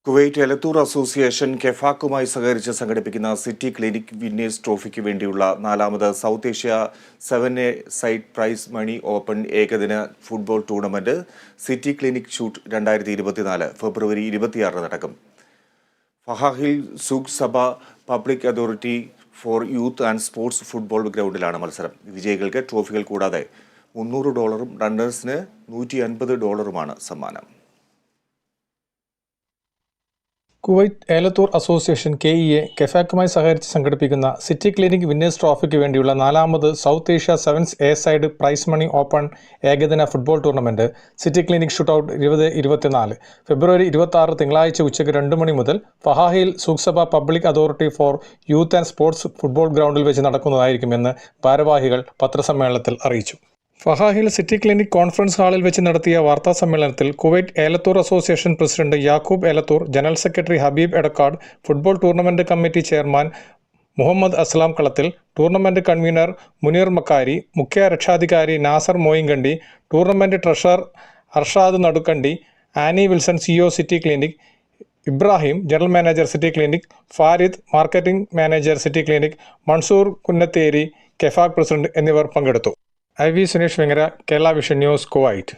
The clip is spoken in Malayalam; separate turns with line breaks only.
കുവൈറ്റ് എലത്തൂർ അസോസിയേഷൻ കെഫാക്കുമായി സഹകരിച്ച് സംഘടിപ്പിക്കുന്ന സിറ്റി ക്ലിനിക് വിന്നേഴ്സ് ട്രോഫിക്ക് വേണ്ടിയുള്ള 4ാമത് south Asia 7A side prize money open ഏകദിന football tournament city clinic shoot 2024 ഫെബ്രുവരി 26 നടക്കും. Fahaheel Souq Sabah public authority for youth and sports football ഗ്രൗണ്ടിലാണ് മത്സരം. വിജയികൾക്ക് ട്രോഫികൾ കൂടാതെ $300 റണ്ണേഴ്സിന് $150 സമ്മാനം.
കുവൈറ്റ് ഏലത്തൂർ അസോസിയേഷൻ KEA കെഫാക്കുമായി സഹകരിച്ച് സംഘടിപ്പിക്കുന്ന സിറ്റി ക്ലിനിക് വിന്നേഴ്സ് ട്രോഫിക്ക് വേണ്ടിയുള്ള 4ാമത് south Asia 7A side prize money open ഏകദിന football tournament city clinic shootout 2024 ഫെബ്രുവരി 26 തിങ്കളാഴ്ച ഉച്ചയ്ക്ക് 2 മണി മുതൽ Fahaheel Souq Sabah public authority for youth and sports football ഗ്രൗണ്ടിൽ വെച്ച് നടക്കുന്നതായിരിക്കുമെന്ന് ഭാരവാഹികൾ പത്രസമ്മേളനത്തിൽ അറിയിച്ചു. ഫഹാഹിൽ സിറ്റി ക്ലിനിക് കോൺഫറൻസ് ഹാളിൽ വെച്ച് നടത്തിയ വാർത്താ സമ്മേളനത്തിൽ Kuwait Elathur association president Yakub Elathur, general secretary Habeeb Edakkad, football tournament committee chairman Muhammad Aslam Kalathil, tournament convenor Muneer Makkari, മുഖ്യ രക്ഷാധികാരി Nasser Moyinkandi, tournament treasurer Arshad Nadukkandi, Annie Wilson CEO city clinic, Ibrahim general manager city clinic, Farid marketing manager city clinic, Mansoor Kunnatheri KEFAC president എന്നിവർ പങ്കെടുത്തു. IV Sunesh Vengara, Kerala vision news, Kuwait.